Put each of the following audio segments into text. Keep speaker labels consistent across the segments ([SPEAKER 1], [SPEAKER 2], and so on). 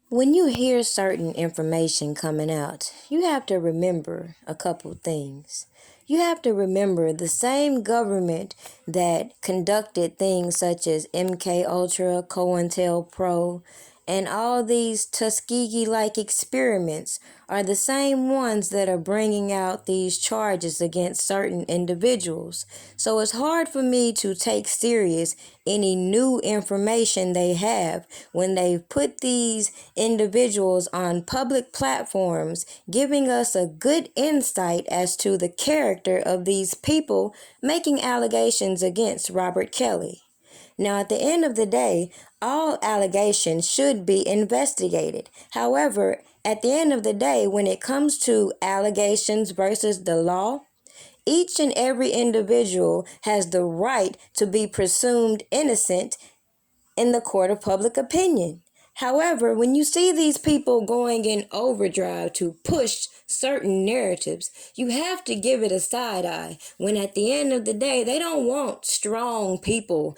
[SPEAKER 1] When you hear certain information coming out, you have to remember a couple things. You have to remember the same government that conducted things such as MK Ultra, Cointelpro, and all these Tuskegee-like experiments are the same ones that are bringing out these charges against certain individuals. So it's hard for me to take serious any new information they have when they put these individuals on public platforms, giving us a good insight as to the character of these people making allegations against Robert Kelly. Now, at the end of the day, all allegations should be investigated. However, at the end of the day, when it comes to allegations versus the law, each and every individual has the right to be presumed innocent in the court of public opinion. However, when you see these people going in overdrive to push certain narratives, you have to give it a side eye when at the end of the day, they don't want strong people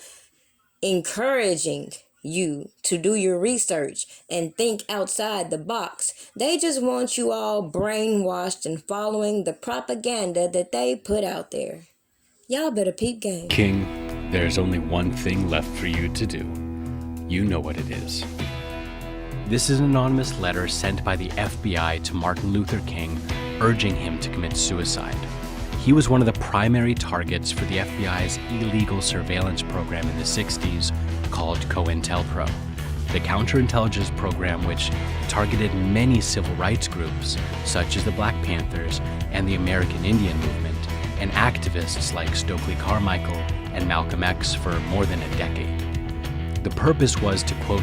[SPEAKER 1] encouraging you to do your research and think outside the box. They just want you all brainwashed and following the propaganda that they put out there. Y'all better peep game.
[SPEAKER 2] King, there's only one thing left for you to do. You know what it is. This is an anonymous letter sent by the FBI to Martin Luther King, urging him to commit suicide. He was one of the primary targets for the FBI's illegal surveillance program in the 60s called Cointelpro, the counterintelligence program which targeted many civil rights groups, such as the Black Panthers and the American Indian Movement, and activists like Stokely Carmichael and Malcolm X for more than a decade. The purpose was to, quote,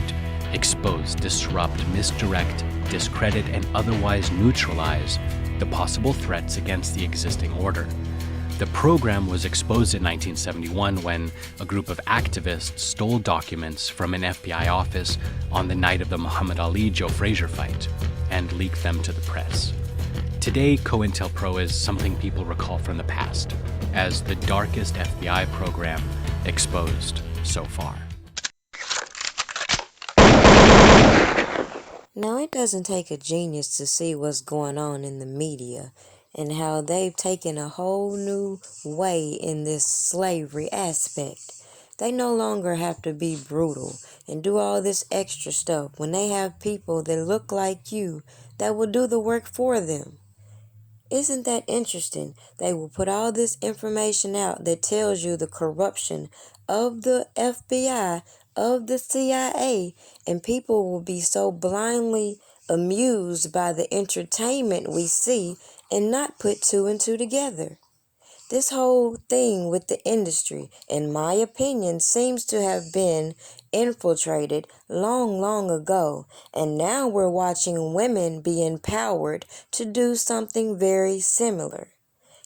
[SPEAKER 2] expose, disrupt, misdirect, discredit, and otherwise neutralize the possible threats against the existing order. The program was exposed in 1971 when a group of activists stole documents from an FBI office on the night of the Muhammad Ali-Joe Frazier fight and leaked them to the press. Today, Cointelpro is something people recall from the past as the darkest FBI program exposed so far.
[SPEAKER 1] Now, it doesn't take a genius to see what's going on in the media and how they've taken a whole new way in this slavery aspect. They no longer have to be brutal and do all this extra stuff when they have people that look like you that will do the work for them. Isn't that interesting? They will put all this information out that tells you the corruption of the FBI, of the CIA, and people will be so blindly amused by the entertainment we see and not put two and two together. This whole thing with the industry, in my opinion, seems to have been infiltrated long ago, and now we're watching women be empowered to do something very similar.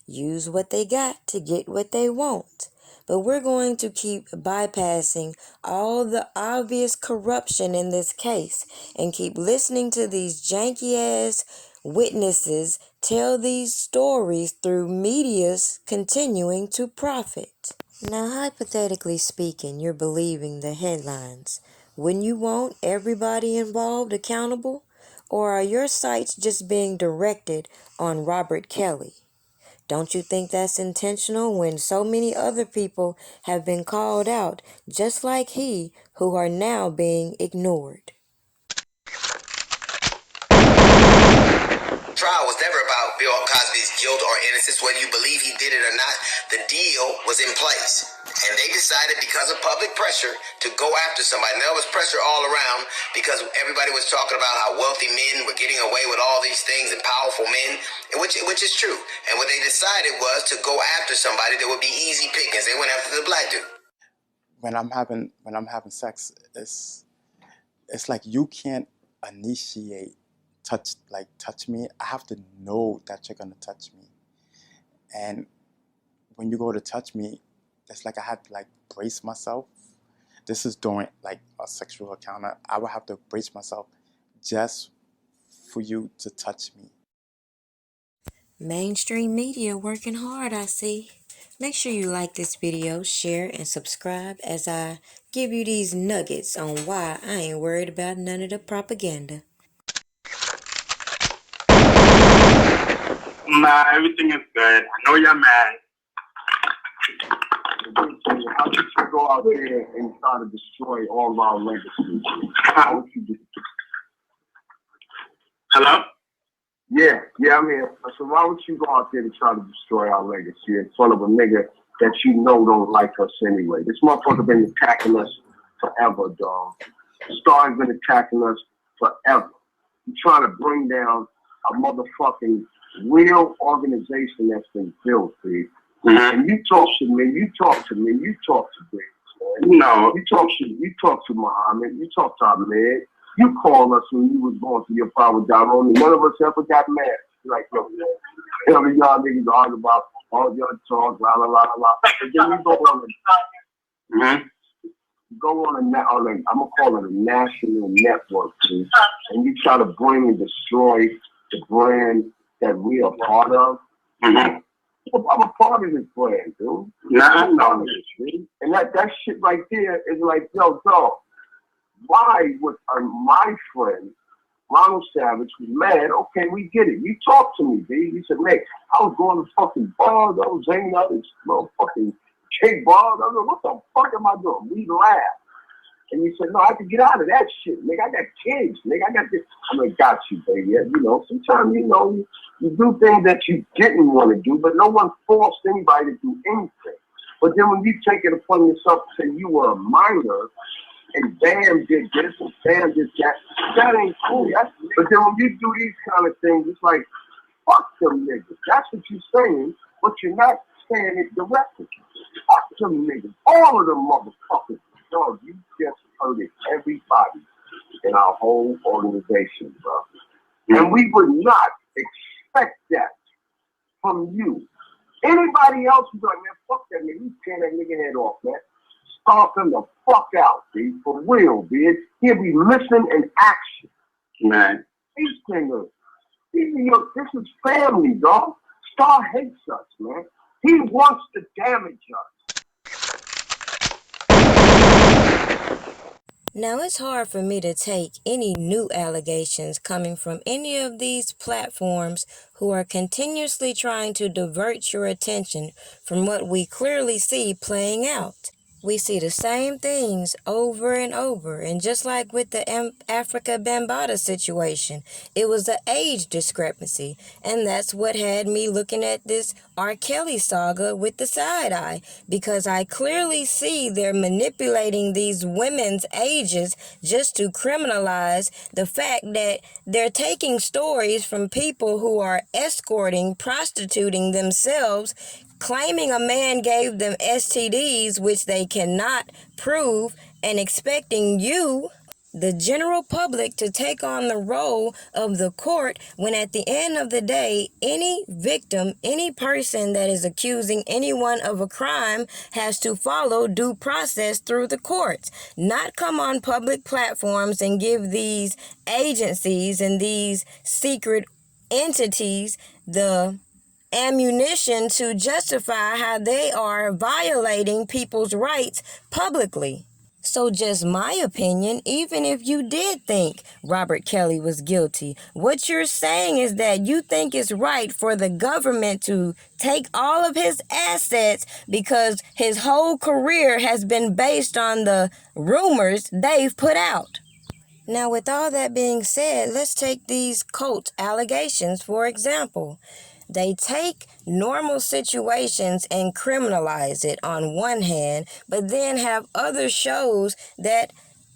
[SPEAKER 1] Use what they got to get what they want. But we're going to keep bypassing all the obvious corruption in this case and keep listening to these janky-ass witnesses tell these stories through media's continuing to profit. Now, hypothetically speaking, you're believing the headlines. Wouldn't you want everybody involved accountable? Or are your sights just being directed on Robert Kelly? Don't you think that's intentional when so many other people have been called out, just like he, who are now being ignored?
[SPEAKER 3] Trial was never about Bill Cosby's guilt or innocence, whether you believe he did it or not. The deal was in place. And they decided, because of public pressure, to go after somebody. And there was pressure all around because everybody was talking about how wealthy men were getting away with all these things and powerful men, which is true. And what they decided was to go after somebody that would be easy pickings. They went after the black dude.
[SPEAKER 4] When I'm having sex, it's like you can't initiate touch me. I have to know that you're gonna touch me. And when you go to touch me, it's like I had to brace myself. This is during a sexual encounter. I would have to brace myself just for you to touch me.
[SPEAKER 1] Mainstream media working hard, I see. Make sure you like this video, share, and subscribe as I give you these nuggets on why I ain't worried about none of the propaganda.
[SPEAKER 5] Nah, everything is good. I know you're mad.
[SPEAKER 6] How did you go out there and try to destroy all of our legacy? How would you do?
[SPEAKER 5] Hello?
[SPEAKER 6] Yeah, I'm here. So why would you go out there to try to destroy our legacy in front of a nigga that you know don't like us anyway? This motherfucker been attacking us forever, dog. Star's been attacking us forever. You're trying to bring down a motherfucking real organization that's been built, dude.
[SPEAKER 5] Mm-hmm.
[SPEAKER 6] And you talk to me, you talk to Briggs, man.
[SPEAKER 5] No.
[SPEAKER 6] You talk to Muhammad, you talk to Ahmed. You called us when you was going through your power down. Only none of us ever got mad. Like, yo, every y'all niggas argue about all your talk, blah, blah, blah, blah. And then we go on I'm going to call it a national network, dude. And you try to bring and destroy the brand that we are part of.
[SPEAKER 5] Mm-hmm.
[SPEAKER 6] I'm a part of this brand, dude.
[SPEAKER 5] Nah, no.
[SPEAKER 6] And that shit right there is like, yo, dog, why would my friend, Ronald Savage, was mad? Okay, we get it. You talked to me, B. He said, man, I was going to fucking bars. I was hanging out in motherfucking cake bars. I was like, what the fuck am I doing? We laughed. And you said, no, I have to get out of that shit, nigga. I got kids, nigga. I got this. I'm like, got you, baby. You know, sometimes, you know, you do things that you didn't want to do, but no one forced anybody to do anything. But then when you take it upon yourself to say you were a minor, and Bam did this and Bam did that, that ain't cool. But then when you do these kind of things, it's like, fuck them niggas. That's what you're saying, but you're not saying it directly. Fuck them niggas. All of them motherfuckers. Dog, you just hurted everybody in our whole organization, bro. And we would not expect that from you. Anybody else who's like, man, fuck that nigga. You tear that nigga head off, man. Stomp him the fuck out, B. For real, B. He'll be missing in action.
[SPEAKER 5] Man.
[SPEAKER 6] These niggas. This is family, dog. Star hates us, man. He wants to damage us.
[SPEAKER 1] Now, it's hard for me to take any new allegations coming from any of these platforms who are continuously trying to divert your attention from what we clearly see playing out. We see the same things over and over, and just like with the Africa Bambaataa situation, it was the age discrepancy, and that's what had me looking at this R. Kelly saga with the side eye, because I clearly see they're manipulating these women's ages just to criminalize the fact that they're taking stories from people who are escorting, prostituting themselves, claiming a man gave them STDs, which they cannot prove, and expecting you, the general public, to take on the role of the court, when at the end of the day, any victim, any person that is accusing anyone of a crime has to follow due process through the courts, not come on public platforms and give these agencies and these secret entities the ammunition to justify how they are violating people's rights publicly. So just my opinion, even if you did think Robert Kelly was guilty, what you're saying is that you think it's right for the government to take all of his assets because his whole career has been based on the rumors they've put out. Now, with all that being said, let's take these cult allegations, for example. They take normal situations and criminalize it on one hand, but then have other shows that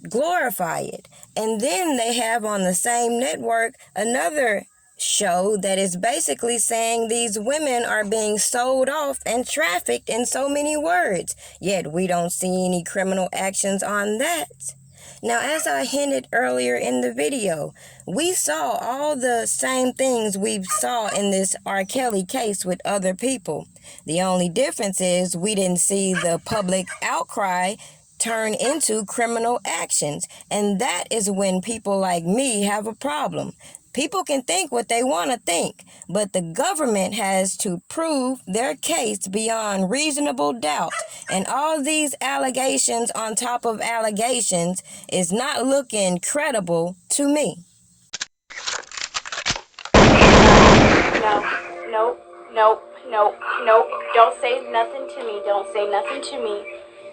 [SPEAKER 1] glorify it. And then they have on the same network another show that is basically saying these women are being sold off and trafficked in so many words, yet we don't see any criminal actions on that. Now, as I hinted earlier in the video, we saw all the same things we saw in this R. Kelly case with other people. The only difference is we didn't see the public outcry turn into criminal actions. And that is when people like me have a problem. People can think what they want to think, but the government has to prove their case beyond reasonable doubt. And all these allegations on top of allegations is not looking credible to me.
[SPEAKER 7] No. Don't say nothing to me. Don't say nothing to me.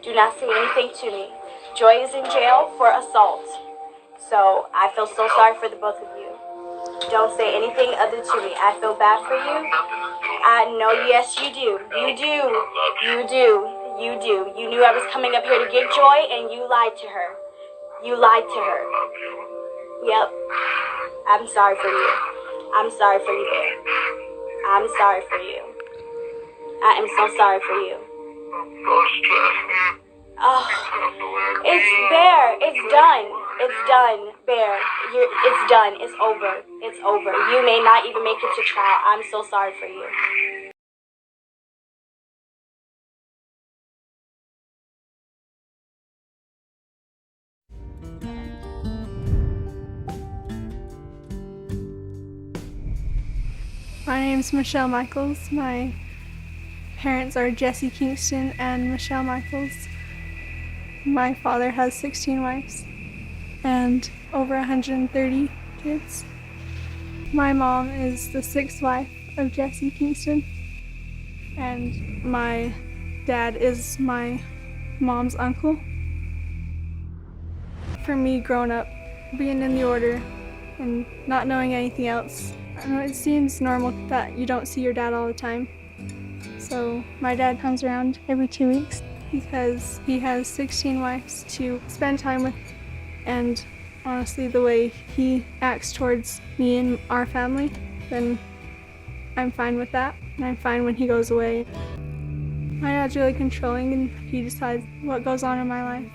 [SPEAKER 7] Do not say anything to me. Joy is in jail for assault. So I feel so sorry for the both of you. Don't say anything other to me. I feel bad for you. I know, yes, you do. You do. You do. You do. You knew I was coming up here to get Joy, and you lied to her. You lied to her. Yep. I'm sorry for you. I'm sorry for you, Bear. I'm sorry for you. I am so sorry for you. Oh, it's Bear. It's done. It's done, Bear. It's done. It's over. It's over. You may not even make it to trial. I'm so sorry for you.
[SPEAKER 8] My name's Michelle Michaels. My parents are Jesse Kingston and Michelle Michaels. My father has 16 wives and over 130 kids. My mom is the 6th wife of Jesse Kingston, and my dad is my mom's uncle. For me, growing up, being in the order and not knowing anything else, I know it seems normal that you don't see your dad all the time. So my dad comes around every 2 weeks because he has 16 wives to spend time with. And honestly, the way he acts towards me and our family, then I'm fine with that. And I'm fine when he goes away. My dad's really controlling, and he decides what goes on in my life.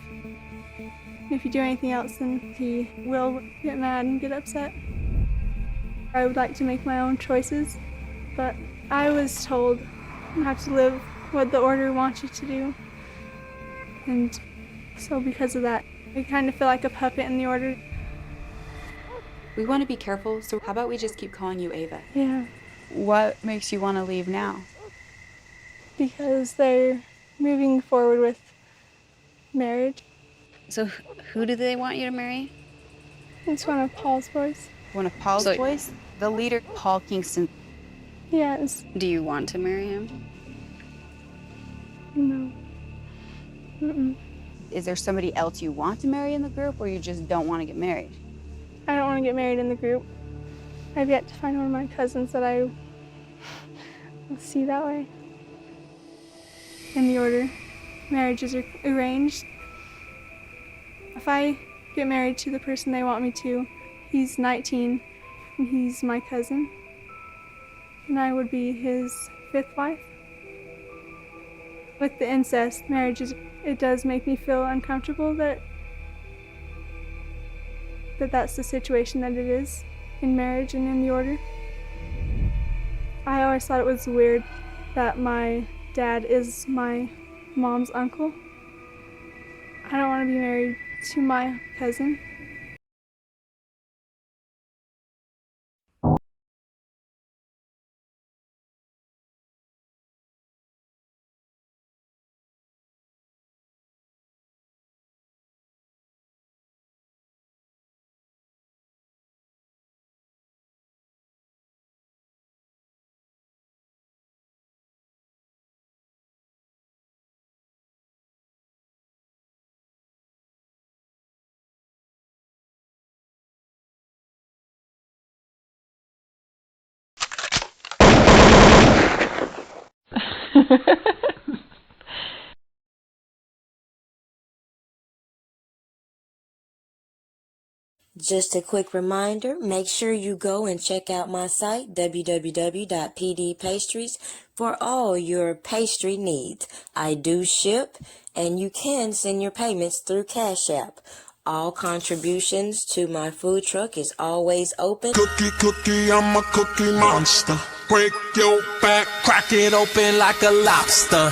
[SPEAKER 8] If you do anything else, then he will get mad and get upset. I would like to make my own choices, but I was told you have to live what the order wants you to do. And so because of that, I kind of feel like a puppet in the order.
[SPEAKER 9] We want to be careful, so how about we just keep calling you Ava?
[SPEAKER 8] Yeah.
[SPEAKER 9] What makes you want to leave now?
[SPEAKER 8] Because they're moving forward with marriage.
[SPEAKER 10] So who do they want you to marry?
[SPEAKER 8] It's one of Paul's boys.
[SPEAKER 9] One of Paul's boys? The leader, Paul Kingston.
[SPEAKER 8] Yes.
[SPEAKER 10] Do you want to marry him?
[SPEAKER 8] No. Mm-mm.
[SPEAKER 9] Is there somebody else you want to marry in the group, or you just don't want to get married?
[SPEAKER 8] I don't want to get married in the group. I've yet to find one of my cousins that I will see that way. In the order, marriages are arranged. If I get married to the person they want me to, he's 19 and he's my cousin, and I would be his 5th wife. With the incest marriages, it does make me feel uncomfortable that that's the situation that it is in marriage and in the order. I always thought it was weird that my dad is my mom's uncle. I don't want to be married to my cousin.
[SPEAKER 1] Just a quick reminder, make sure you go and check out my site, www.pdpastries, for all your pastry needs. I do ship, and you can send your payments through Cash App. All contributions to my food truck is always open.
[SPEAKER 11] Cookie, I'm a cookie monster. Break your back, crack it open like a lobster.